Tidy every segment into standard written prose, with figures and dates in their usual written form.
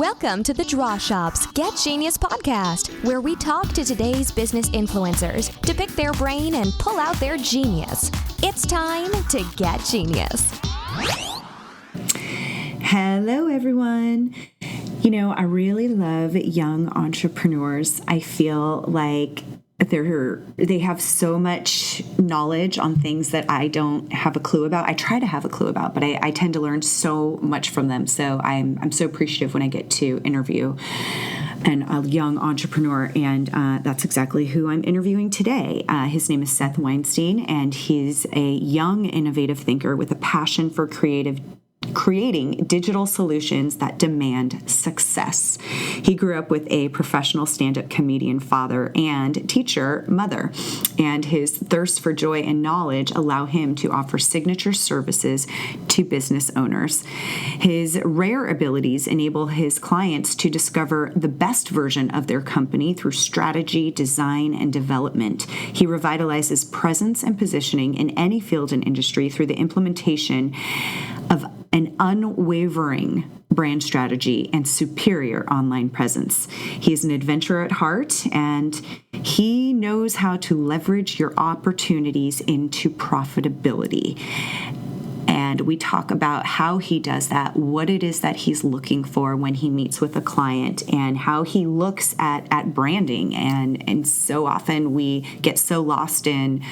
Welcome to the Draw Shop's Get Genius podcast, where we talk to today's business influencers to pick their brain and pull out their genius. It's time to get genius. Hello, everyone. You know, I really love young entrepreneurs. I feel like they have so much knowledge on things that I don't have a clue about. I try to have a clue about, but I tend to learn so much from them. So I'm so appreciative when I get to interview a young entrepreneur, and that's exactly who I'm interviewing today. His name is Seth Weinstein, and he's a young, innovative thinker with a passion for creating digital solutions that demand success. He grew up with a professional stand-up comedian father and teacher mother, and his thirst for joy and knowledge allow him to offer signature services to business owners. His rare abilities enable his clients to discover the best version of their company through strategy, design, and development. He revitalizes presence and positioning in any field and industry through the implementation of an unwavering brand strategy and superior online presence. He is an adventurer at heart, and he knows how to leverage your opportunities into profitability. And we talk about how he does that, what it is that he's looking for when he meets with a client, and how he looks at branding. And so often we get so lost in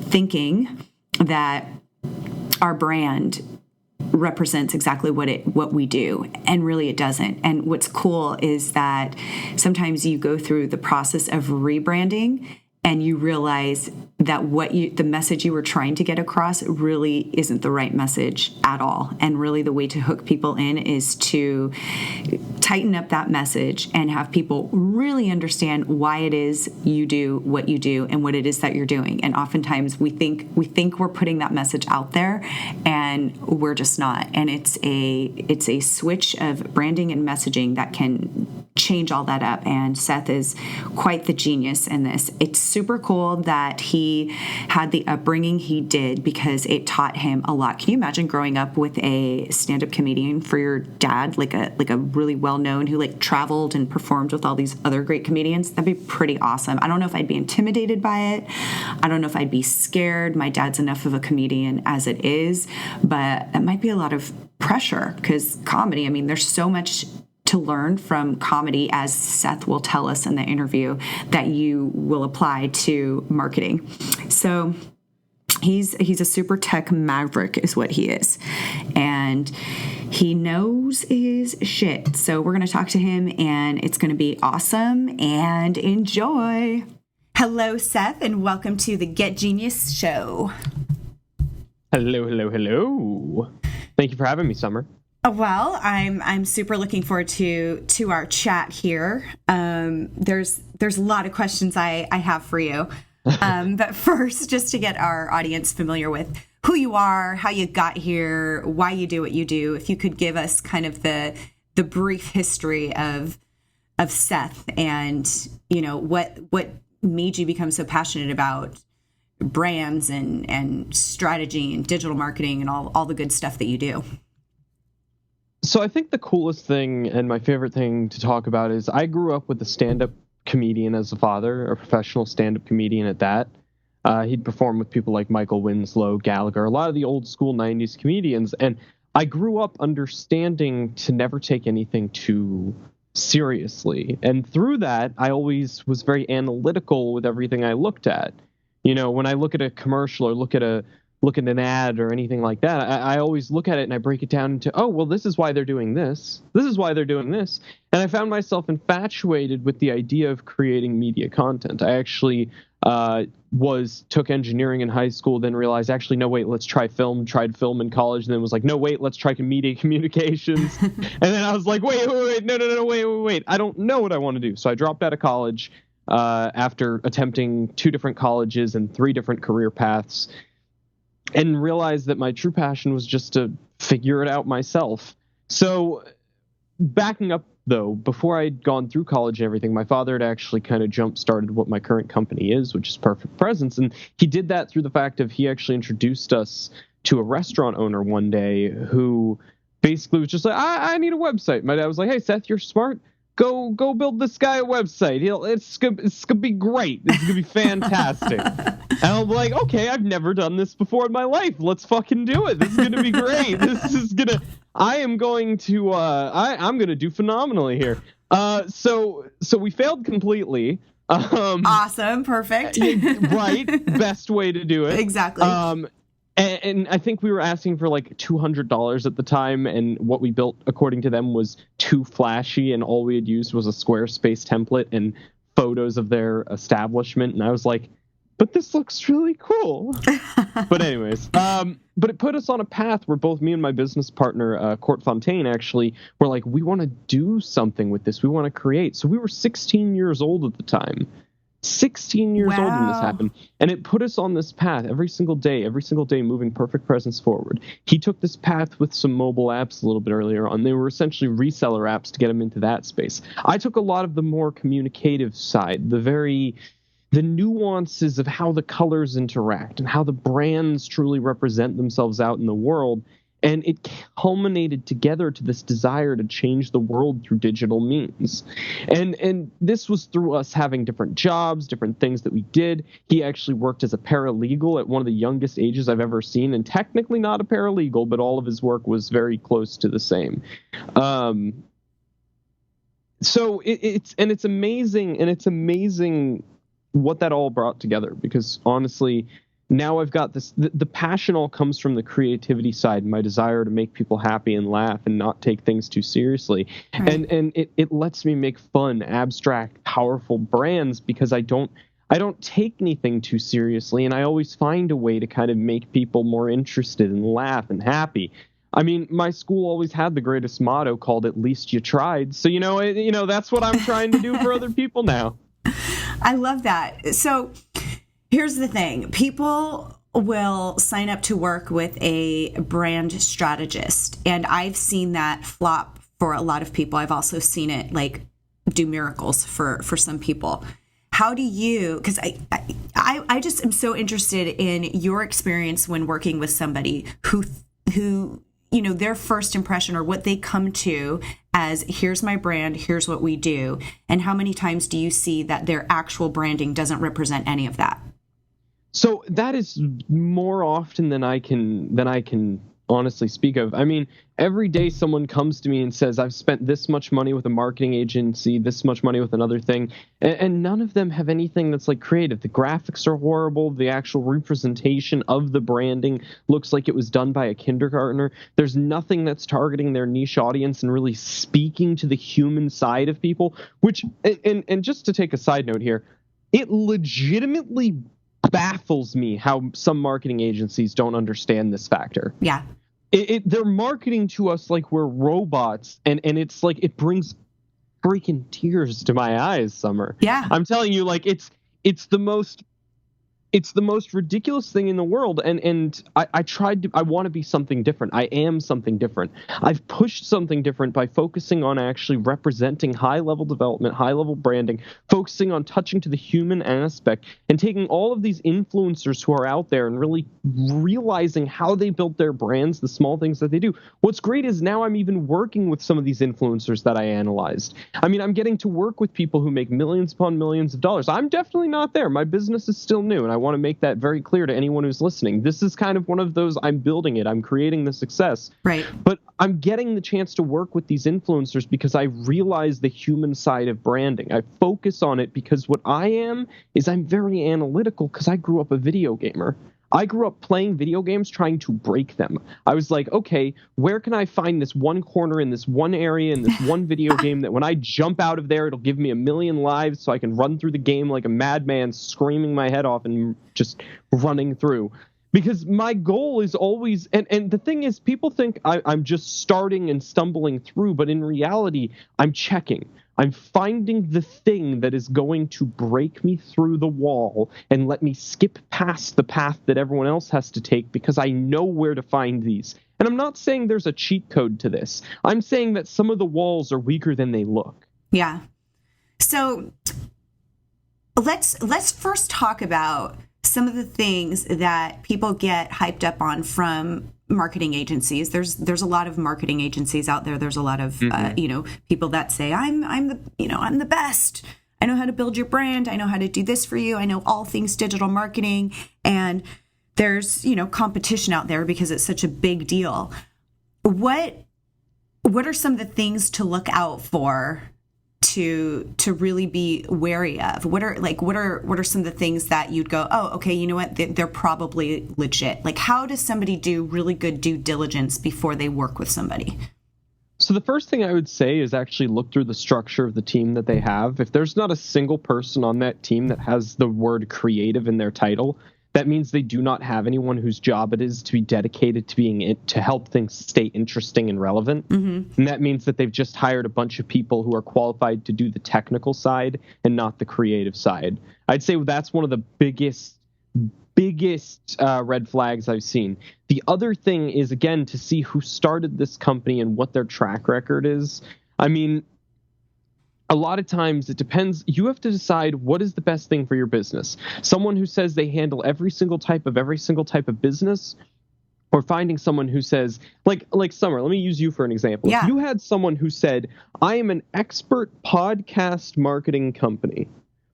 thinking that our brand represents exactly what we do, and really it doesn't. And what's cool is that sometimes you go through the process of rebranding and you realize that the message you were trying to get across really isn't the right message at all. And really the way to hook people in is to tighten up that message and have people really understand why it is you do what you do and what it is that you're doing. And oftentimes we think we're putting that message out there, and we're just not. And it's a switch of branding and messaging that can change all that up. And Seth is quite the genius in this. It's super cool that he had the upbringing he did, because it taught him a lot. Can you imagine growing up with a stand-up comedian for your dad, like a really well-known who traveled and performed with all these other great comedians? That'd be pretty awesome. I don't know if I'd be intimidated by it. I don't know if I'd be scared. My dad's enough of a comedian as it is, but it might be a lot of pressure, because comedy, there's so much to learn from comedy, as Seth will tell us in the interview, that you will apply to marketing. So he's a super tech maverick is what he is. And he knows his shit. So we're going to talk to him, and it's going to be awesome, and enjoy. Hello, Seth, and welcome to the Get Genius show. Hello. Thank you for having me, Summer. Well, I'm super looking forward to our chat here. There's a lot of questions I have for you. But first, just to get our audience familiar with who you are, how you got here, why you do what you do, if you could give us kind of the brief history of Seth, and what made you become so passionate about brands and strategy and digital marketing and all the good stuff that you do. So I think the coolest thing and my favorite thing to talk about is I grew up with a stand-up comedian as a father, a professional stand-up comedian at that. He'd perform with people like Michael Winslow, Gallagher, a lot of the old school 90s comedians. And I grew up understanding to never take anything too seriously. And through that, I always was very analytical with everything I looked at. When I look at a commercial or look at an ad or anything like that, I always look at it and I break it down into, oh, well, this is why they're doing this. This is why they're doing this. And I found myself infatuated with the idea of creating media content. I actually took engineering in high school, then realized, actually, no, wait, let's try film, tried film in college, and then was like, no, wait, let's try media communications. And then I was like, wait, no, wait. I don't know what I want to do. So I dropped out of college after attempting 2 different colleges and 3 different career paths, and realized that my true passion was just to figure it out myself. So backing up, though, before I'd gone through college and everything, my father had actually kind of jump-started what my current company is, which is Perfect Presence. And he did that through the fact of he actually introduced us to a restaurant owner one day who basically was just like, I need a website. My dad was like, hey, Seth, you're smart. Go build this guy a website. It's gonna be great. It's gonna be fantastic. And I'm like, okay, I've never done this before in my life. Let's fucking do it. This is gonna be great. I'm going to do phenomenally here. So we failed completely. Awesome, perfect. Right, best way to do it. Exactly. And I think we were asking for like $200 at the time, and what we built, according to them, was too flashy, and all we had used was a Squarespace template and photos of their establishment. And I was like, but this looks really cool. But anyways, but it put us on a path where both me and my business partner, Court Fontaine, actually were like, we want to do something with this. We want to create. So we were 16 years old at the time. 16 years old when this happened, and it put us on this path every single day moving Perfect Presence forward. He took this path with some mobile apps a little bit earlier on. They were essentially reseller apps to get him into that space. I took a lot of the more communicative side, the nuances of how the colors interact and how the brands truly represent themselves out in the world. And it culminated together to this desire to change the world through digital means. And this was through us having different jobs, different things that we did. He actually worked as a paralegal at one of the youngest ages I've ever seen, and technically not a paralegal, but all of his work was very close to the same. So it's amazing what that all brought together, because honestly, now I've got this, the passion all comes from the creativity side, my desire to make people happy and laugh and not take things too seriously. Right. And it lets me make fun, abstract, powerful brands, because I don't take anything too seriously, and I always find a way to kind of make people more interested and laugh and happy. I mean, my school always had the greatest motto called "At least you tried." So, that's what I'm trying to do for other people now. I love that. So here's the thing. People will sign up to work with a brand strategist, and I've seen that flop for a lot of people. I've also seen it do miracles for some people. How do you, because I just am so interested in your experience when working with somebody who their first impression, or what they come to as, here's my brand, here's what we do, and how many times do you see that their actual branding doesn't represent any of that? So that is more often than I can honestly speak of. I mean, every day someone comes to me and says, I've spent this much money with a marketing agency, this much money with another thing, and none of them have anything that's creative. The graphics are horrible. The actual representation of the branding looks like it was done by a kindergartner. There's nothing that's targeting their niche audience and really speaking to the human side of people, which, and just to take a side note here, it legitimately baffles me how some marketing agencies don't understand this factor. Yeah. They're marketing to us like we're robots, and it's like, it brings freaking tears to my eyes, Summer. Yeah. I'm telling you, it's the most ridiculous thing in the world, and I want to be something different. I am something different. I've pushed something different by focusing on actually representing high-level development, high-level branding, focusing on touching to the human aspect, and taking all of these influencers who are out there and really realizing how they built their brands, the small things that they do. What's great is now I'm even working with some of these influencers that I analyzed. I mean, I'm getting to work with people who make millions upon millions of dollars. I'm definitely not there. My business is still new, and I want to make that very clear to anyone who's listening. This is kind of one of those, I'm building it, I'm creating the success. Right. But I'm getting the chance to work with these influencers because I realize the human side of branding. I focus on it because what I am is I'm very analytical, because I grew up a video gamer. I grew up playing video games trying to break them. I was like, okay, where can I find this one corner in this one area in this one video game that when I jump out of there, it'll give me 1,000,000 lives so I can run through the game like a madman, screaming my head off and just running through. Because my goal is always, and the thing is, people think I'm just starting and stumbling through, but in reality, I'm checking. I'm finding the thing that is going to break me through the wall and let me skip past the path that everyone else has to take, because I know where to find these. And I'm not saying there's a cheat code to this. I'm saying that some of the walls are weaker than they look. Yeah. So let's first talk about some of the things that people get hyped up on from marketing agencies. There's a lot of marketing agencies out there. There's a lot of people that say I'm the best. I know how to build your brand. I know how to do this for you. I know all things digital marketing. And there's competition out there because it's such a big deal. What are some of the things to look out for to really be wary of? What are some of the things that you'd go, oh, okay, you know what? They're probably legit. Like, how does somebody do really good due diligence before they work with somebody? So the first thing I would say is actually look through the structure of the team that they have. If there's not a single person on that team that has the word creative in their title, that means they do not have anyone whose job it is to be dedicated to help things stay interesting and relevant. Mm-hmm. And that means that they've just hired a bunch of people who are qualified to do the technical side and not the creative side. I'd say that's one of the biggest red flags I've seen. The other thing is, again, to see who started this company and what their track record is. I mean, a lot of times it depends. You have to decide what is the best thing for your business. Someone who says they handle every single type of business, or finding someone who says, like Summer, let me use you for an example. Yeah. If you had someone who said, I am an expert podcast marketing company.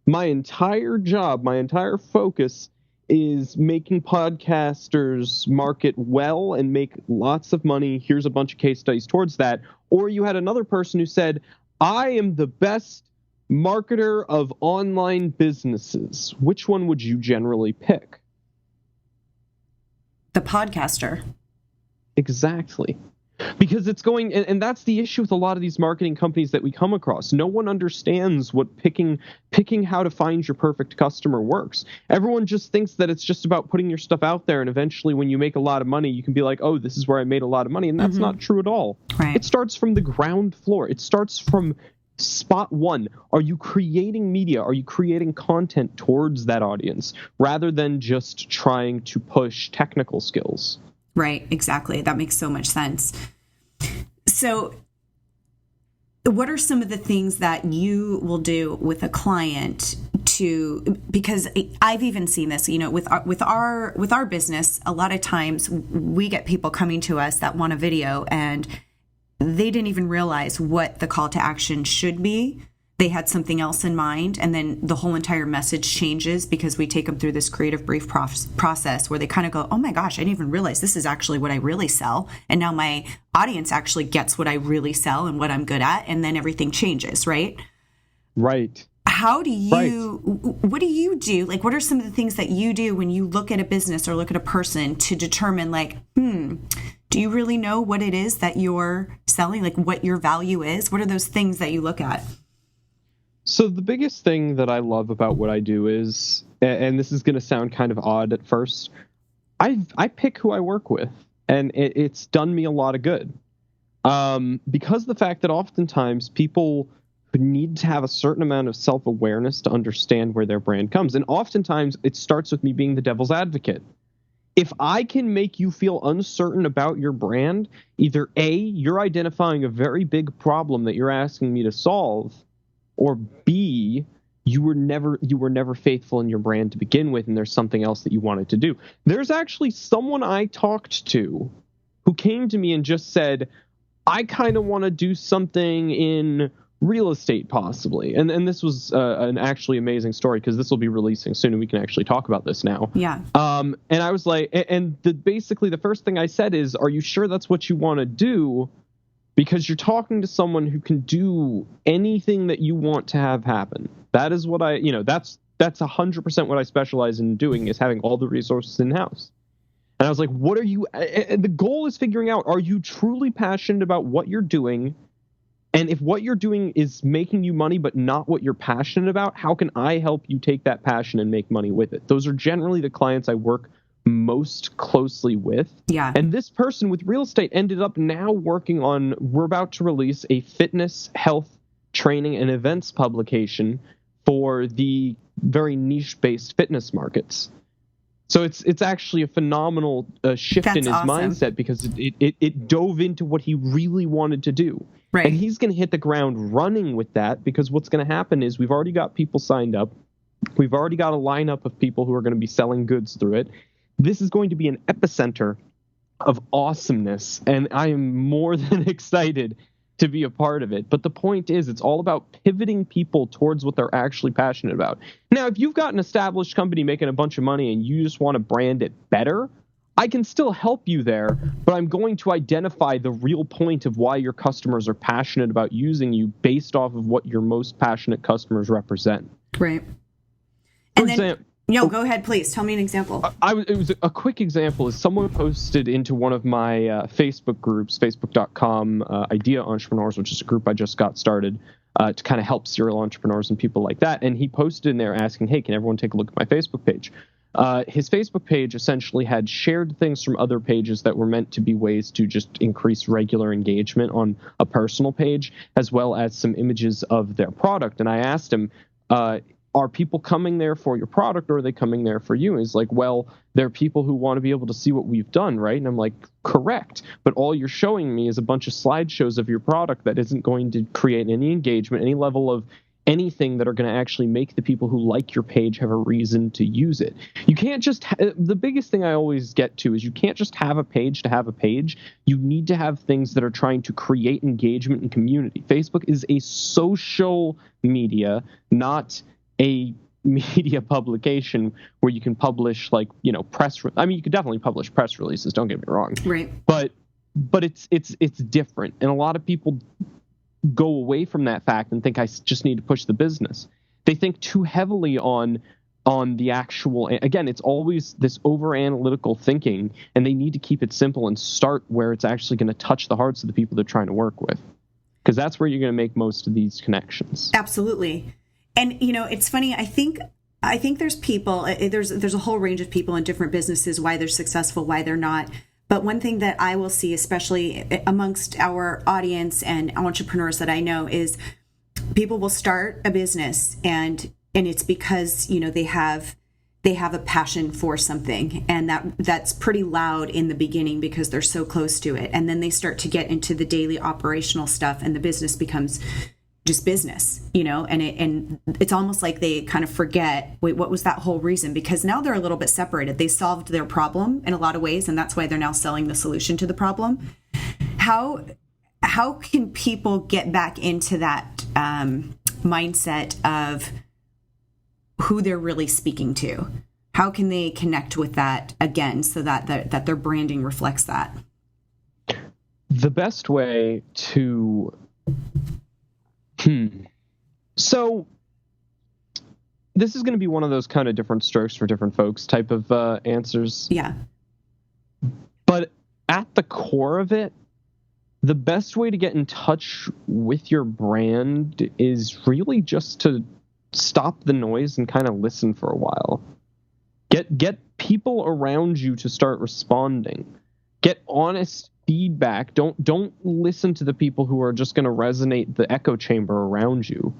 My entire job, my entire focus is making podcasters market well and make lots of money. Here's a bunch of case studies towards that. Or you had another person who said, I am the best marketer of online businesses. Which one would you generally pick? The podcaster. Exactly. Because it's going, and that's the issue with a lot of these marketing companies that we come across. No one understands what picking how to find your perfect customer works. Everyone just thinks that it's just about putting your stuff out there, and eventually when you make a lot of money, you can be like, oh, this is where I made a lot of money, and that's not true at all. Right. It starts from the ground floor. It starts from spot one. Are you creating media? Are you creating content towards that audience, rather than just trying to push technical skills? Right, exactly. That makes so much sense. So what are some of the things that you will do with a client because I've even seen this, with our business, a lot of times we get people coming to us that want a video and they didn't even realize what the call to action should be. They had something else in mind, and then the whole entire message changes because we take them through this creative brief process where they kind of go, oh my gosh, I didn't even realize this is actually what I really sell. And now my audience actually gets what I really sell and what I'm good at. And then everything changes, right? Right. What do you do? Like, what are some of the things that you do when you look at a business or look at a person to determine, like, do you really know what it is that you're selling? Like, what your value is? What are those things that you look at? So the biggest thing that I love about what I do is, and this is going to sound kind of odd at first, I pick who I work with, and it's done me a lot of good. Because the fact that oftentimes people need to have a certain amount of self-awareness to understand where their brand comes. And oftentimes it starts with me being the devil's advocate. If I can make you feel uncertain about your brand, either A, you're identifying a very big problem that you're asking me to solve, or B, you were never faithful in your brand to begin with, and there's something else that you wanted to do. There's actually someone I talked to who came to me and just said, I kind of want to do something in real estate possibly. And this was an actually amazing story because this will be releasing soon and we can actually talk about this now. Yeah. And I was like, basically the first thing I said is, are you sure that's what you want to do? Because you're talking to someone who can do anything that you want to have happen. That is what that's 100% what I specialize in doing, is having all the resources in-house. And I was like, what are you, and the goal is figuring out, are you truly passionate about what you're doing? And if what you're doing is making you money, but not what you're passionate about, how can I help you take that passion and make money with it? Those are generally the clients I work most closely with. Yeah. And this person with real estate ended up now working on, we're about to release a fitness, health, training, and events publication for the very niche-based fitness markets. So it's actually a phenomenal shift in his mindset, because it dove into what he really wanted to do. Right. And he's going to hit the ground running with that, because what's going to happen is we've already got people signed up. We've already got a lineup of people who are going to be selling goods through it. This is going to be an epicenter of awesomeness, and I am more than excited to be a part of it. But the point is, it's all about pivoting people towards what they're actually passionate about. Now, if you've got an established company making a bunch of money and you just want to brand it better, I can still help you there, but I'm going to identify the real point of why your customers are passionate about using you based off of what your most passionate customers represent. Right. And then, go ahead, please. Tell me an example. It was a quick example is someone posted into one of my Facebook groups, facebook.com Idea Entrepreneurs, which is a group I just got started to kind of help serial entrepreneurs and people like that. And he posted in there asking, hey, can everyone take a look at my Facebook page? His Facebook page essentially had shared things from other pages that were meant to be ways to just increase regular engagement on a personal page, as well as some images of their product. And I asked him, are people coming there for your product, or are they coming there for you? And he's like, well, there are people who want to be able to see what we've done, right? And I'm like, correct. But all you're showing me is a bunch of slideshows of your product that isn't going to create any engagement, any level of anything that are going to actually make the people who like your page have a reason to use it. You can't just the biggest thing I always get to is you can't just have a page to have a page. You need to have things that are trying to create engagement and community. Facebook is a social media, not a media publication where you can publish you could definitely publish press releases, don't get me wrong. Right. But it's different. And a lot of people go away from that fact and think I just need to push the business. They think too heavily on the actual, again, it's always this over analytical thinking, and they need to keep it simple and start where it's actually going to touch the hearts of the people they're trying to work with, because that's where you're going to make most of these connections. Absolutely. And it's funny, I think there's people, there's a whole range of people in different businesses, why they're successful, why they're not. But one thing that I will see, especially amongst our audience and entrepreneurs that I know, is people will start a business and it's because, they have a passion for something, and that's pretty loud in the beginning because they're so close to it. And then they start to get into the daily operational stuff, and the business becomes just business, and it's almost like they kind of forget, wait, what was that whole reason? Because now they're a little bit separated. They solved their problem in a lot of ways, and that's why they're now selling the solution to the problem. How can people get back into that mindset of who they're really speaking to? How can they connect with that again so that their branding reflects that? The best way to So this is going to be one of those kind of different strokes for different folks type of answers. Yeah. But at the core of it, the best way to get in touch with your brand is really just to stop the noise and kind of listen for a while. Get people around you to start responding. Get honest feedback. Don't listen to the people who are just going to resonate the echo chamber around you.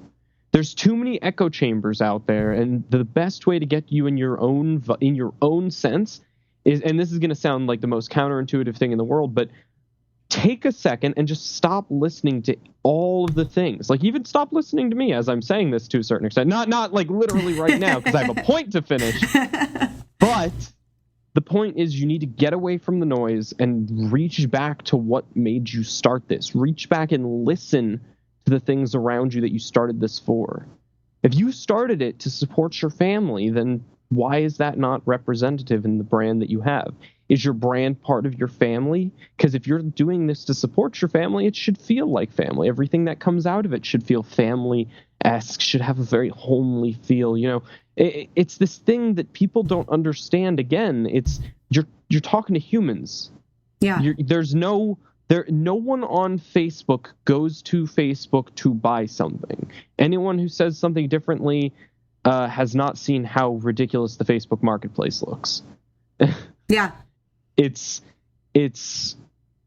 There's too many echo chambers out there, and the best way to get you in your own sense is, and this is going to sound like the most counterintuitive thing in the world, but take a second and just stop listening to all of the things. Like, even stop listening to me as I'm saying this to a certain extent. Not like literally right now, because I have a point to finish. But the point is, you need to get away from the noise and reach back to what made you start this. Reach back and listen to the things around you that you started this for. If you started it to support your family, then why is that not representative in the brand that you have? Is your brand part of your family? Because if you're doing this to support your family, it should feel like family. Everything that comes out of it should feel family-esque, should have a very homely feel. It's this thing that people don't understand. Again, it's you're talking to humans. Yeah. No one on Facebook goes to Facebook to buy something. Anyone who says something differently has not seen how ridiculous the Facebook marketplace looks. Yeah. If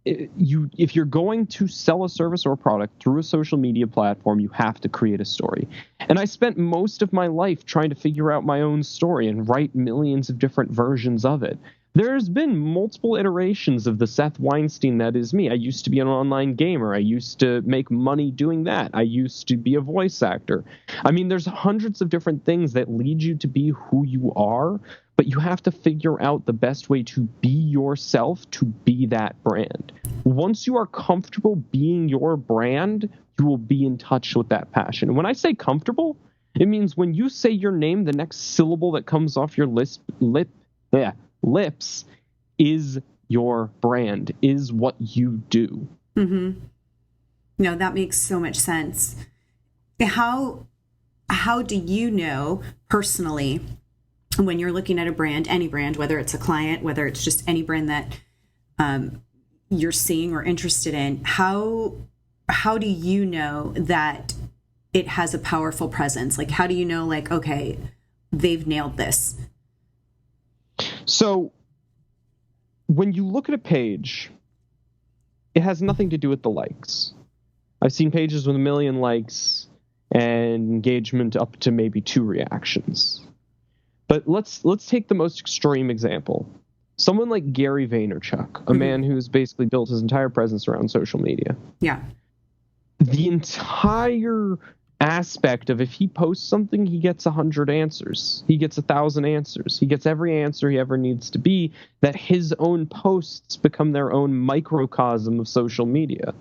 you're going to sell a service or a product through a social media platform, you have to create a story. And I spent most of my life trying to figure out my own story and write millions of different versions of it. There's been multiple iterations of the Seth Weinstein that is me. I used to be an online gamer. I used to make money doing that. I used to be a voice actor. I mean, there's hundreds of different things that lead you to be who you are, but you have to figure out the best way to be yourself, to be that brand. Once you are comfortable being your brand, you will be in touch with that passion. And when I say comfortable, it means when you say your name, the next syllable that comes off your lips is your brand, is what you do. Mm-hmm. No, that makes so much sense. How do you know personally, when you're looking at a brand, any brand, whether it's a client, whether it's just any brand that you're seeing or interested in, how do you know that it has a powerful presence? Like, how do you know, like, okay, they've nailed this? So when you look at a page, it has nothing to do with the likes. I've seen pages with 1 million likes and engagement up to maybe 2 reactions. But let's take the most extreme example. Someone like Gary Vaynerchuk, a man who's basically built his entire presence around social media. Yeah. The entire aspect of if he posts something, he gets 100 answers. He gets 1,000 answers. He gets every answer he ever needs to be, that his own posts become their own microcosm of social media.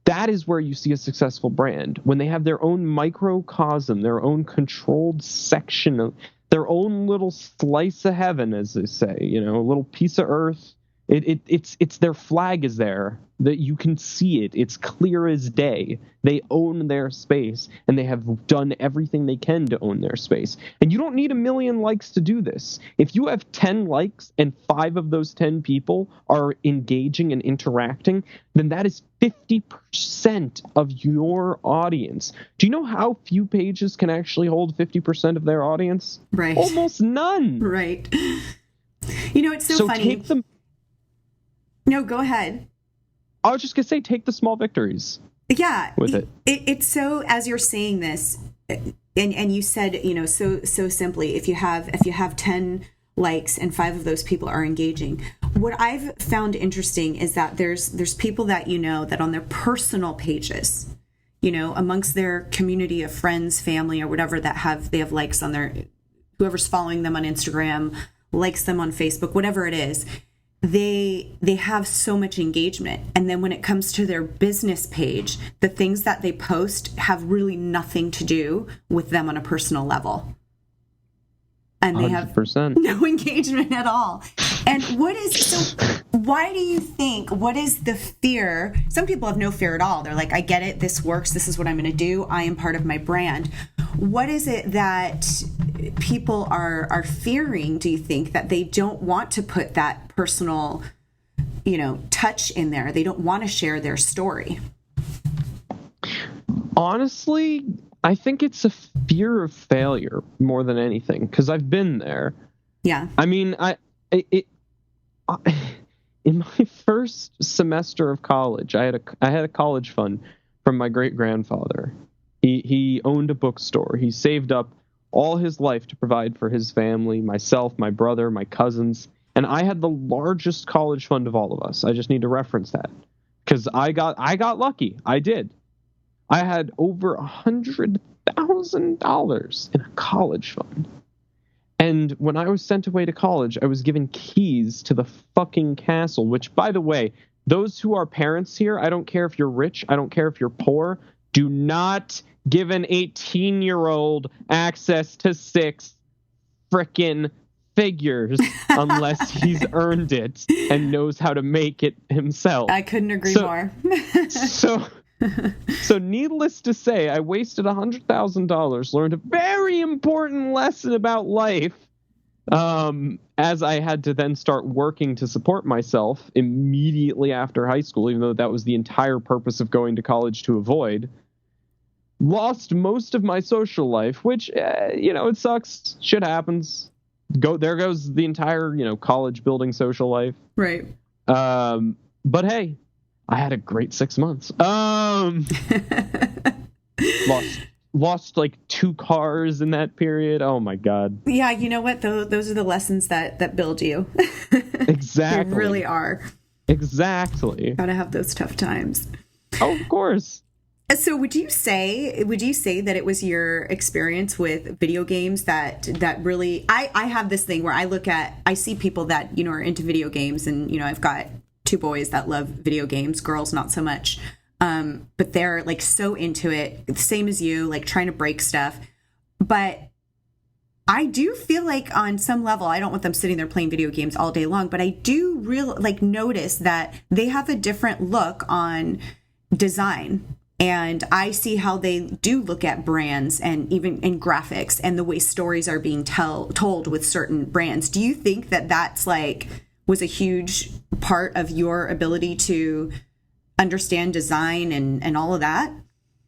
That is where you see a successful brand, when they have their own microcosm, their own controlled section of their own little slice of heaven, as they say, a little piece of earth. It's their flag is there, that you can see it. It's clear as day. They own their space, and they have done everything they can to own their space. And you don't need 1 million likes to do this. If you have 10 likes and 5 of those 10 people are engaging and interacting, then that is 50% of your audience. Do you know how few pages can actually hold 50% of their audience? Right. Almost none. Right. It's so funny. No, go ahead. I was just going to say, take the small victories. Yeah. With it. It's so, as you're saying this, and you said, so simply, if you have 10 likes and 5 of those people are engaging, what I've found interesting is that there's people that, that on their personal pages, amongst their community of friends, family, or whatever, they have likes on whoever's following them on Instagram, likes them on Facebook, whatever it is. They have so much engagement. And then when it comes to their business page, the things that they post have really nothing to do with them on a personal level. And they 100%. have no engagement at all. And why do you think, what is the fear? Some people have no fear at all. They're like, I get it. This works. This is what I'm going to do. I am part of my brand. What is it that people are fearing, do you think, that they don't want to put that personal, touch in there? They don't want to share their story. Honestly, I think it's a fear of failure more than anything, because I've been there. Yeah. I mean, in my first semester of college, I had a college fund from my great-grandfather. He owned a bookstore. He saved up all his life to provide for his family, myself, my brother, my cousins, and I had the largest college fund of all of us. I just need to reference that, because I got lucky. I did. I had over $100,000 in a college fund. And when I was sent away to college, I was given keys to the fucking castle, which, by the way, those who are parents here, I don't care if you're rich, I don't care if you're poor, do not give an 18-year-old access to 6 frickin' figures unless he's earned it and knows how to make it himself. I couldn't agree more. So needless to say, I wasted $100,000, learned a very important lesson about life, as I had to then start working to support myself immediately after high school, even though that was the entire purpose of going to college to avoid. Lost most of my social life, which, it sucks. Shit happens. There goes the entire, college building social life. Right. But hey, I had a great 6 months. Lost like 2 cars in that period. Oh my God. Yeah, you know what? Those are the lessons that build you. Exactly. They really are. Exactly. Gotta have those tough times. Oh, of course. So would you say that it was your experience with video games that really, I have this thing where I see people that, are into video games, and, I've got two boys that love video games, girls not so much. But they're like so into it, the same as you, like trying to break stuff. But I do feel like on some level, I don't want them sitting there playing video games all day long, but I do notice that they have a different look on design. And I see how they do look at brands and even in graphics and the way stories are being told with certain brands. Do you think that that's was a huge part of your ability to understand design and all of that?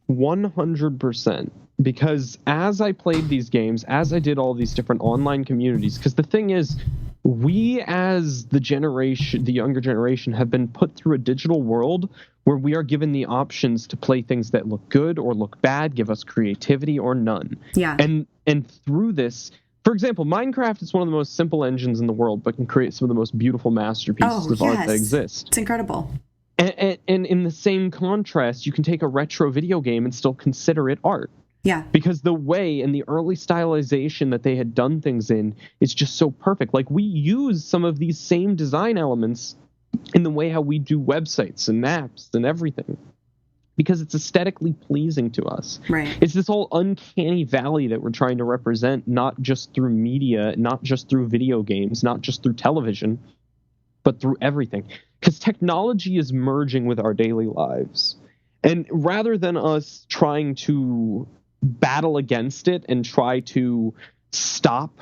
100%. Because as I played these games, as I did all these different online communities, because the thing is, we as the younger generation, have been put through a digital world where we are given the options to play things that look good or look bad, give us creativity or none. Yeah. And through this, for example, Minecraft is one of the most simple engines in the world, but can create some of the most beautiful masterpieces of art that exist. It's incredible. And in the same contrast, you can take a retro video game and still consider it art. Yeah. Because the way and the early stylization that they had done things in is just so perfect. Like, we use some of these same design elements in the way how we do websites and maps and everything, because it's aesthetically pleasing to us. Right. It's this whole uncanny valley that we're trying to represent, not just through media, not just through video games, not just through television, but through everything. Because technology is merging with our daily lives. And rather than us trying to battle against it and try to stop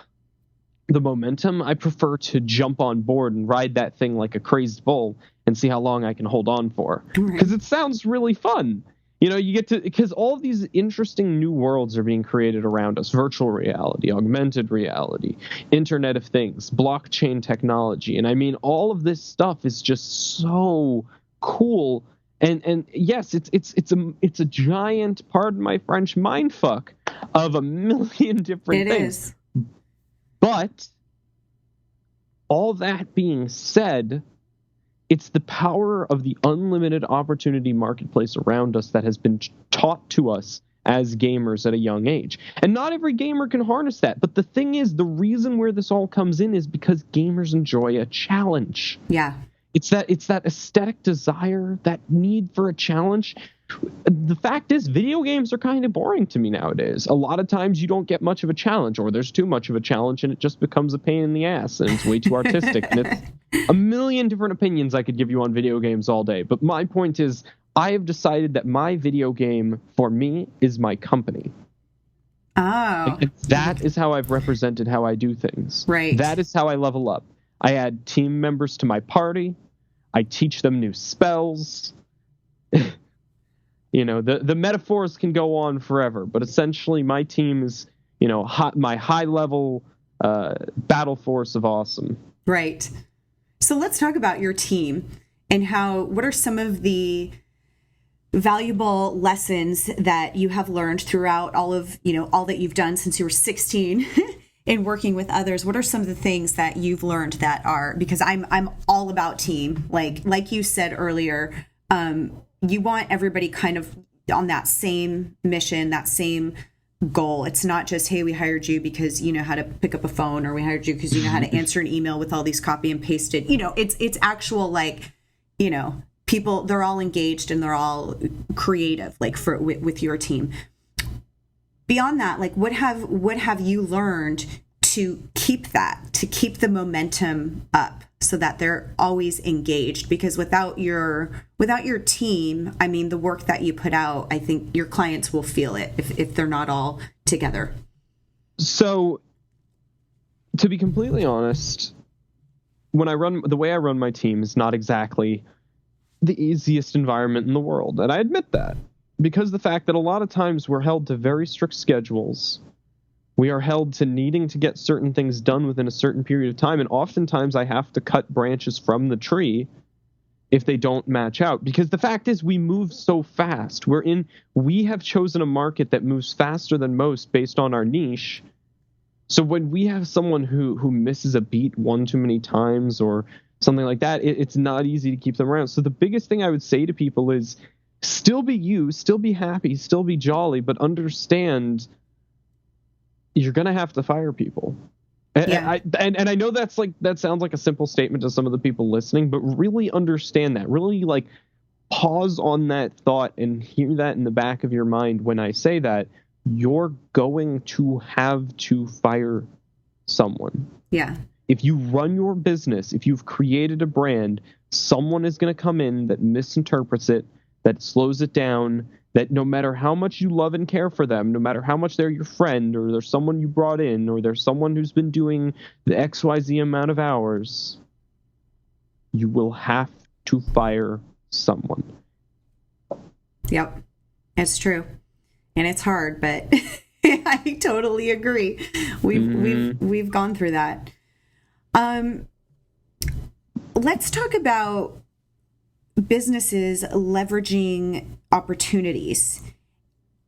the momentum, I prefer to jump on board and ride that thing like a crazed bull and see how long I can hold on for. Because it sounds really fun. You get to, because all of these interesting new worlds are being created around us: virtual reality, augmented reality, Internet of Things, blockchain technology. And I mean, all of this stuff is just so cool. And yes, it's a giant, pardon my French, mindfuck of a million different things. It is. But all that being said, it's the power of the unlimited opportunity marketplace around us that has been taught to us as gamers at a young age. And not every gamer can harness that. But the thing is, the reason where this all comes in is because gamers enjoy a challenge. Yeah. It's that aesthetic desire, that need for a challenge. The fact is, video games are kind of boring to me nowadays. A lot of times you don't get much of a challenge, or there's too much of a challenge and it just becomes a pain in the ass and it's way too artistic. And it's a million different opinions I could give you on video games all day. But my point is, I have decided that my video game, for me, is my company. Oh. And that is how I've represented how I do things. Right. That is how I level up. I add team members to my party. I teach them new spells. The metaphors can go on forever, but essentially my team is, my high level battle force of awesome. Right. So let's talk about your team and what are some of the valuable lessons that you have learned throughout all that you've done since you were 16 in working with others. What are some of the things that you've learned that are, because I'm all about team, like you said earlier, you want everybody kind of on that same mission, that same goal. It's not just, hey, we hired you because you know how to pick up a phone, or we hired you because you know how to answer an email with all these copy and pasted. It's actual, people, they're all engaged and they're all creative, with your team. Beyond that, what have you learned to keep the momentum up so that they're always engaged? Because without your team, I mean, the work that you put out, I think your clients will feel it if they're not all together. So, to be completely honest, the way I run my team is not exactly the easiest environment in the world, and I admit that. Because the fact that a lot of times we're held to very strict schedules, we are held to needing to get certain things done within a certain period of time, and oftentimes I have to cut branches from the tree if they don't match out. Because the fact is, we move so fast. We have chosen a market that moves faster than most based on our niche. So when we have someone who misses a beat one too many times or something like that, it's not easy to keep them around. So the biggest thing I would say to people is, still be you, still be happy, still be jolly, but understand you're going to have to fire people. Yeah. And I know that sounds like a simple statement to some of the people listening, but really understand that. Really, like, pause on that thought and hear that in the back of your mind when I say that you're going to have to fire someone. Yeah. If you run your business, if you've created a brand, someone is going to come in that misinterprets it, that slows it down, that no matter how much you love and care for them, no matter how much they're your friend, or there's someone you brought in, or there's someone who's been doing the XYZ amount of hours, you will have to fire someone. Yep. It's true. And it's hard, but I totally agree. We've gone through that. Let's talk about businesses leveraging opportunities.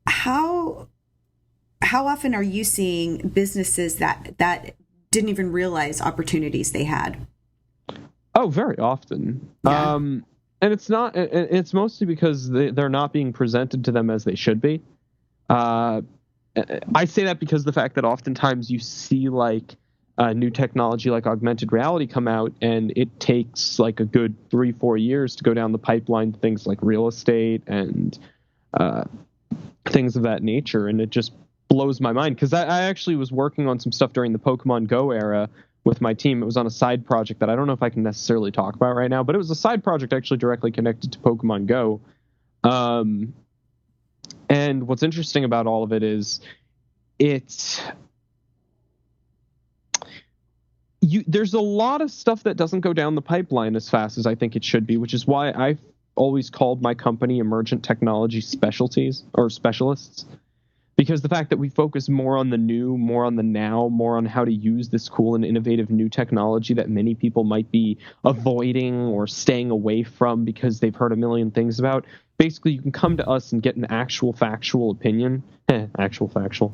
How often are you seeing businesses that didn't even realize opportunities they had? Oh, very often. Yeah. And it's mostly because they're not being presented to them as they should be. I say that because the fact that oftentimes you see like new technology like augmented reality come out, and it takes like a good 3-4 years to go down the pipeline to things like real estate and things of that nature. And it just blows my mind, because I actually was working on some stuff during the Pokemon Go era with my team. It was on a side project that I don't know if I can necessarily talk about right now, but it was a side project actually directly connected to Pokemon Go. And what's interesting about all of it is there's a lot of stuff that doesn't go down the pipeline as fast as I think it should be, which is why I've always called my company Emergent Technology Specialties, or Specialists, because the fact that we focus more on the new, more on the now, more on how to use this cool and innovative new technology that many people might be avoiding or staying away from because they've heard a million things about. Basically, you can come to us and get an actual factual opinion, an actual factual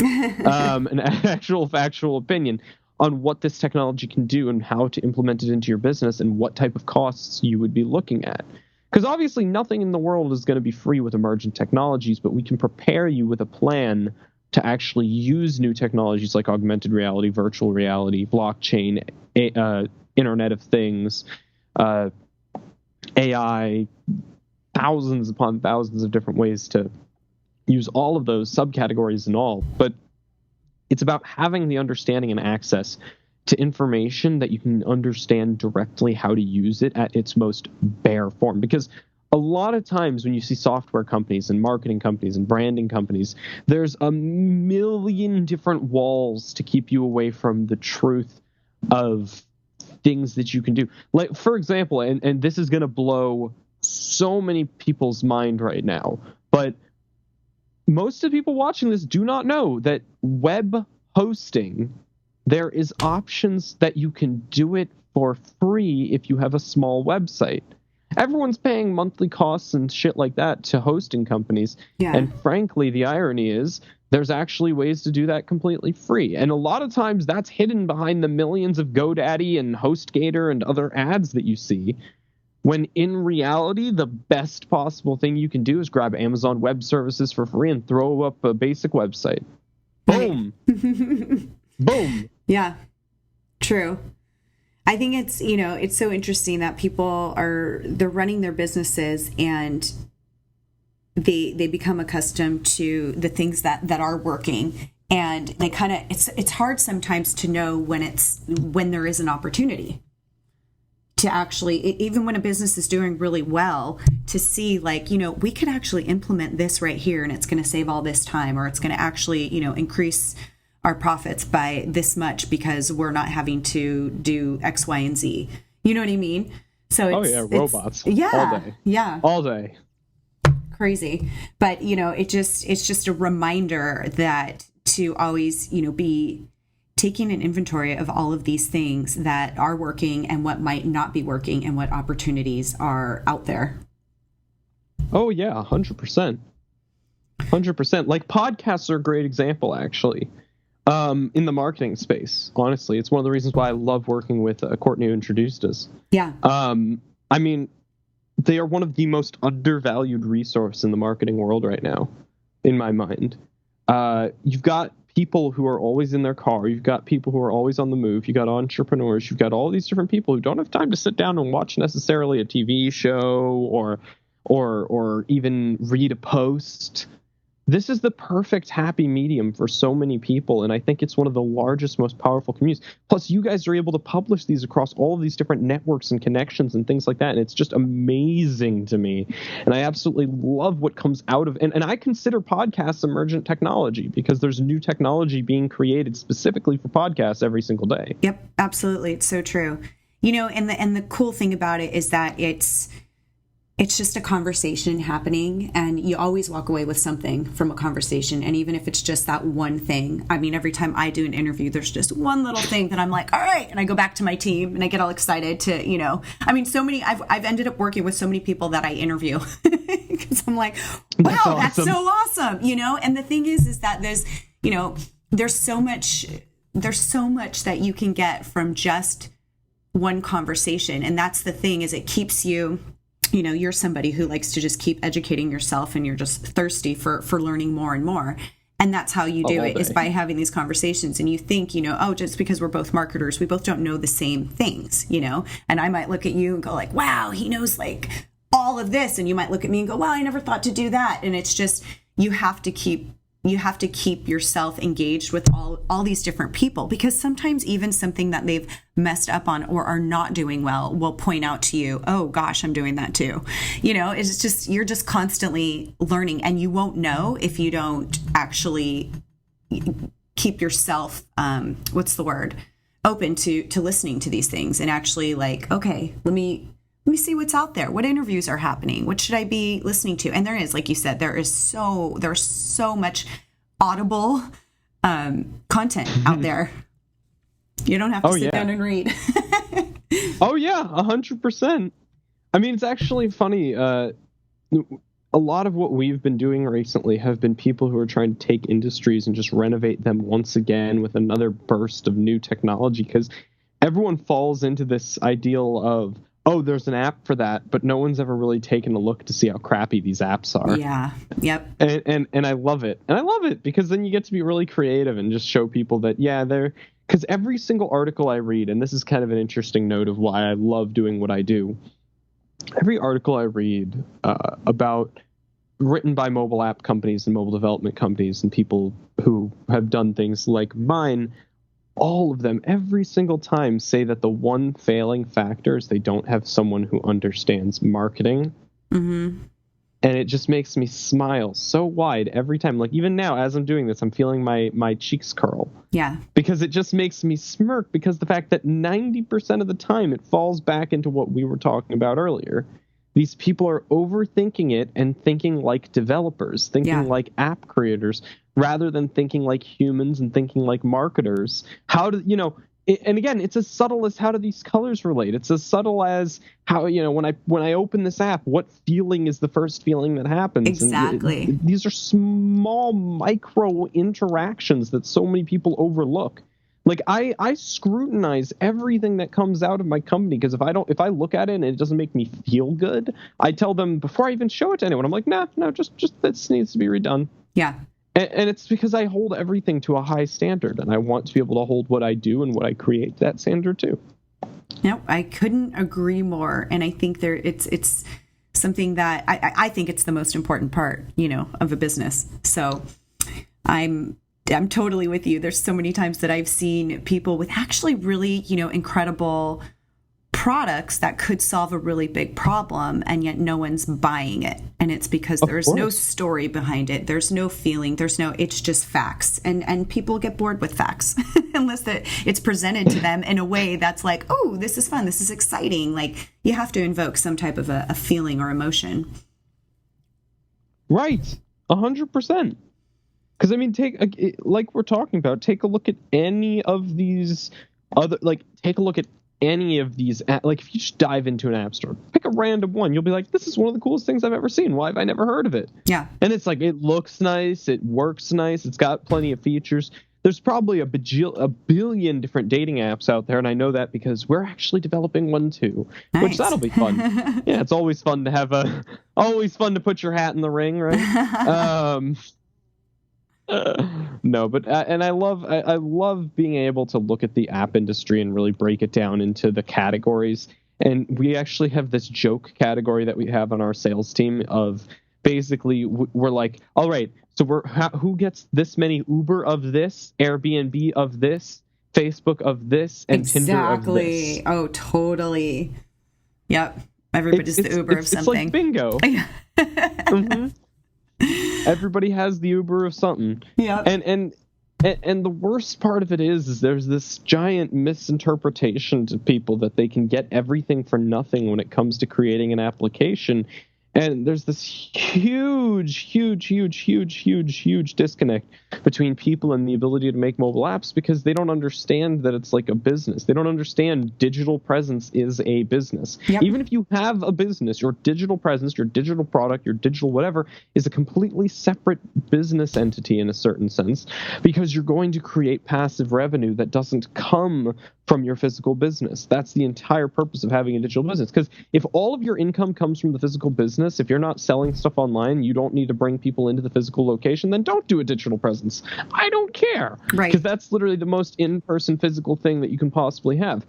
opinion on what this technology can do and how to implement it into your business and what type of costs you would be looking at. Because obviously nothing in the world is going to be free with emergent technologies, but we can prepare you with a plan to actually use new technologies like augmented reality, virtual reality, blockchain, Internet of Things, AI, thousands upon thousands of different ways to use all of those subcategories and all. But it's about having the understanding and access to information that you can understand directly how to use it at its most bare form. Because a lot of times when you see software companies and marketing companies and branding companies, there's a million different walls to keep you away from the truth of things that you can do. Like, for example, and this is going to blow so many people's mind right now, but most of the people watching this do not know that web hosting, there is options that you can do it for free if you have a small website. Everyone's paying monthly costs and shit like that to hosting companies. Yeah. And frankly, the irony is there's actually ways to do that completely free. And a lot of times that's hidden behind the millions of GoDaddy and HostGator and other ads that you see, when in reality, the best possible thing you can do is grab Amazon Web Services for free and throw up a basic website. Boom. Boom. Yeah, true. I think it's, it's so interesting that they're running their businesses and they become accustomed to the things that are working. And they kind of, it's hard sometimes to know when there is an opportunity to actually, even when a business is doing really well, to see like, we could actually implement this right here and it's going to save all this time, or it's going to actually, increase our profits by this much because we're not having to do X, Y, and Z. You know what I mean? So robots. Yeah. All day. Yeah. All day. Crazy. But, it's just a reminder that to always, be taking an inventory of all of these things that are working and what might not be working and what opportunities are out there. Oh, yeah, 100%. 100%. Like, podcasts are a great example, actually, in the marketing space. Honestly, it's one of the reasons why I love working with Courtney, who introduced us. Yeah. I mean, they are one of the most undervalued resource in the marketing world right now, in my mind. You've got people who are always in their car. You've got people who are always on the move. You've got entrepreneurs. You've got all these different people who don't have time to sit down and watch necessarily a TV show or even read a post. This is the perfect happy medium for so many people, and I think it's one of the largest, most powerful communities. Plus, you guys are able to publish these across all of these different networks and connections and things like that, and it's just amazing to me. And I absolutely love what comes out of and I consider podcasts emergent technology because there's new technology being created specifically for podcasts every single day. Yep, absolutely. It's so true. You know, and the cool thing about it is that it's just a conversation happening, and you always walk away with something from a conversation. And even if it's just that one thing, I mean, every time I do an interview, there's just one little thing that I'm like, all right. And I go back to my team and I get all excited to, you know, I mean, I've ended up working with so many people that I interview because I'm like, wow, that's so awesome. You know, and the thing is that there's so much that you can get from just one conversation. And that's the thing, is it keeps you, you know, you're somebody who likes to just keep educating yourself, and you're just thirsty for learning more and more. And that's how you do it, is by having these conversations. And you think, you know, oh, just because we're both marketers, we both don't know the same things, you know. And I might look at you and go like, wow, he knows like all of this. And you might look at me and go, wow, I never thought to do that. And it's just, you have to keep yourself engaged with all these different people, because sometimes even something that they've messed up on or are not doing well will point out to you, oh gosh, I'm doing that too. You know, it's just, you're just constantly learning, and you won't know if you don't actually keep yourself, open to listening to these things, and actually like, okay, let me see what's out there. What interviews are happening? What should I be listening to? And there is, like you said, there's so much audible content out there. You don't have to sit down and read. Oh yeah, 100%. I mean, it's actually funny. A lot of what we've been doing recently have been people who are trying to take industries and just renovate them once again with another burst of new technology, because everyone falls into this ideal of, oh, there's an app for that, but no one's ever really taken a look to see how crappy these apps are. Yeah. Yep. And I love it. And I love it because then you get to be really creative and just show people that, yeah, because every single article I read, and this is kind of an interesting note of why I love doing what I do. Every article I read written by mobile app companies and mobile development companies and people who have done things like mine, all of them, every single time, say that the one failing factor is they don't have someone who understands marketing. Mm-hmm. And it just makes me smile so wide every time. Like even now, as I'm doing this, I'm feeling my cheeks curl. Yeah. Because it just makes me smirk, because the fact that 90% of the time it falls back into what we were talking about earlier. These people are overthinking it and thinking like developers, thinking like app creators, rather than thinking like humans and thinking like marketers. How do, you know, and again, it's as subtle as how do these colors relate? It's as subtle as how, you know, when I open this app, what feeling is the first feeling that happens? Exactly. And these are small micro interactions that so many people overlook. Like I scrutinize everything that comes out of my company, because if I look at it and it doesn't make me feel good, I tell them before I even show it to anyone, I'm like, no, just this needs to be redone. Yeah. And it's because I hold everything to a high standard, and I want to be able to hold what I do and what I create to that standard too. No, I couldn't agree more. And I think it's something that I think it's the most important part, you know, of a business. So I'm totally with you. There's so many times that I've seen people with actually really, you know, incredible products that could solve a really big problem, and yet no one's buying it. And it's because there's no story behind it. There's no feeling. It's just facts. And people get bored with facts unless it's presented to them in a way that's like, oh, this is fun. This is exciting. Like you have to invoke some type of a feeling or emotion. Right. 100%. Because, I mean, like we're talking about, take a look at any of these take a look at any of these, like if you just dive into an app store, pick a random one, you'll be like, this is one of the coolest things I've ever seen. Why have I never heard of it? Yeah. And it's like, it looks nice, it works nice, it's got plenty of features. there's probably a billion different dating apps out there, and I know that because we're actually developing one too. Nice. Which that'll be fun. Yeah, it's always fun to have always fun to put your hat in the ring, right? No, but and I love being able to look at the app industry and really break it down into the categories. And we actually have this joke category that we have on our sales team of basically we're like, all right, so who gets this many Uber of this, Airbnb of this, Facebook of this, and Tinder of this. Oh, totally. Yep. Everybody's the Uber of something. It's like bingo. Mm-hmm. Everybody has the Uber of something. Yeah. And the worst part of it is there's this giant misinterpretation to people that they can get everything for nothing when it comes to creating an application. And there's this huge disconnect between people and the ability to make mobile apps because they don't understand that it's like a business. They don't understand digital presence is a business. Yep. Even if you have a business, your digital presence, your digital product, your digital whatever is a completely separate business entity in a certain sense because you're going to create passive revenue that doesn't come from your physical business. That's the entire purpose of having a digital business. Because if all of your income comes from the physical business, if you're not selling stuff online, you don't need to bring people into the physical location, then don't do a digital presence. I don't care. Right. Because that's literally the most in-person physical thing that you can possibly have.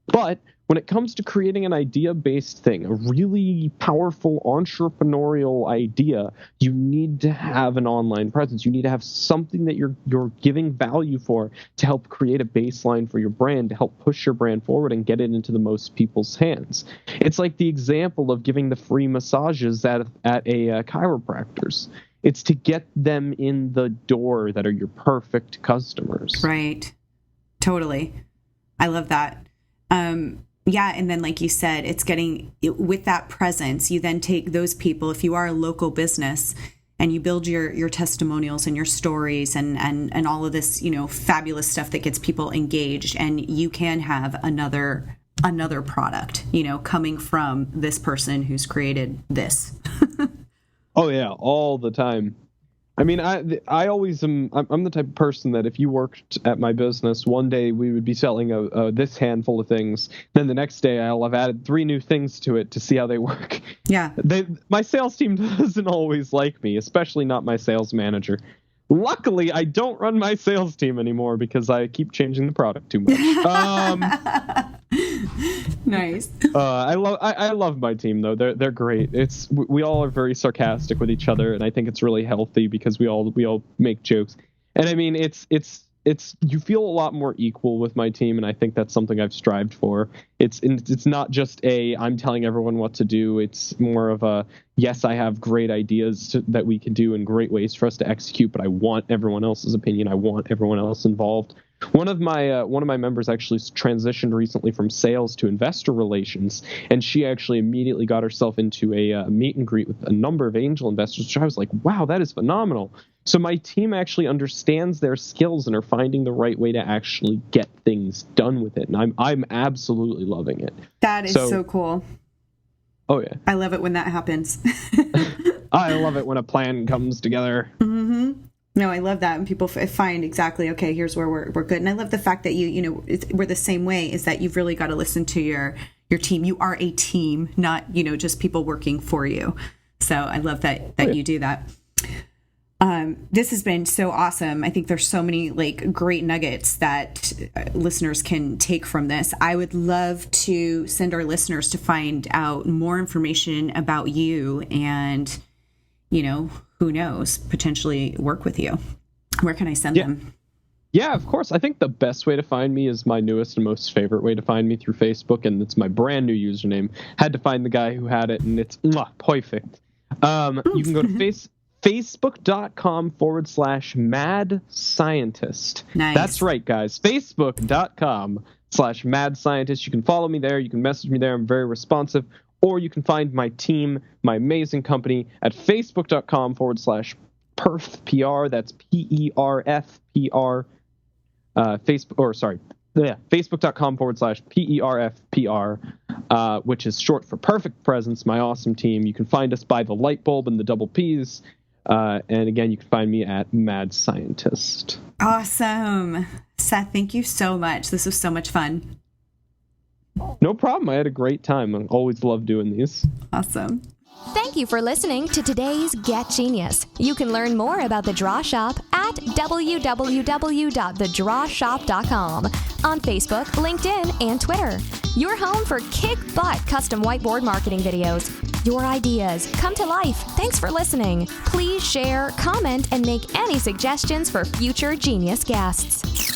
But when it comes to creating an idea-based thing, a really powerful entrepreneurial idea, you need to have an online presence. You need to have something that you're giving value for to help create a baseline for your brand, to help push your brand forward and get it into the most people's hands. It's like the example of giving the free massages at a chiropractor's. It's to get them in the door that are your perfect customers. Right. Totally. I love that. Yeah. And then, like you said, it's getting with that presence, you then take those people, if you are a local business and you build your testimonials and your stories and all of this, fabulous stuff that gets people engaged, and you can have another product, coming from this person who's created this. Oh yeah, all the time. I mean, I always am. I'm the type of person that if you worked at my business, one day we would be selling this handful of things. Then the next day I'll have added 3 new things to it to see how they work. Yeah. My sales team doesn't always like me, especially not my sales manager. Luckily, I don't run my sales team anymore because I keep changing the product too much. Nice. I love my team though. They're great. We all are very sarcastic with each other, and I think it's really healthy because we all make jokes. And I mean, it's you feel a lot more equal with my team, and I think that's something I've strived for. It's not just I'm telling everyone what to do. It's more of a yes, I have great ideas that we can do and great ways for us to execute, but I want everyone else's opinion. I want everyone else involved. One of my members actually transitioned recently from sales to investor relations, and she actually immediately got herself into a meet and greet with a number of angel investors, which I was like, wow, that is phenomenal. So my team actually understands their skills and are finding the right way to actually get things done with it, and I'm absolutely loving it. That is so cool. Oh yeah, I love it when that happens. I love it when a plan comes together. Mm-hmm. No, I love that. And people find exactly, okay, here's where we're good. And I love the fact that we're the same way, is that you've really got to listen to your team. You are a team, not, just people working for you. So I love that you do that. This has been so awesome. I think there's so many great nuggets that listeners can take from this. I would love to send our listeners to find out more information about you and, who knows, potentially work with you. Where can I send them? Yeah, of course. I think the best way to find me is my newest and most favorite way to find me, through Facebook, and it's my brand new username. Had to find the guy who had it, and it's perfect. You can go to facebook.com/mad scientist. Nice. That's right, guys. Facebook.com/mad scientist. You can follow me there. You can message me there. I'm very responsive. Or you can find my team, my amazing company, at facebook.com/perfpr. That's PERFPR. Facebook.com/PERFPR, which is short for Perfect Presence, my awesome team. You can find us by the light bulb and the double P's. And again, you can find me at Mad Scientist. Awesome. Seth, thank you so much. This was so much fun. No problem. I had a great time. I always love doing these. Awesome. Thank you for listening to today's Get Genius. You can learn more about The Draw Shop at www.thedrawshop.com on Facebook, LinkedIn, and Twitter. Your home for kick-butt custom whiteboard marketing videos. Your ideas come to life. Thanks for listening. Please share, comment, and make any suggestions for future Genius guests.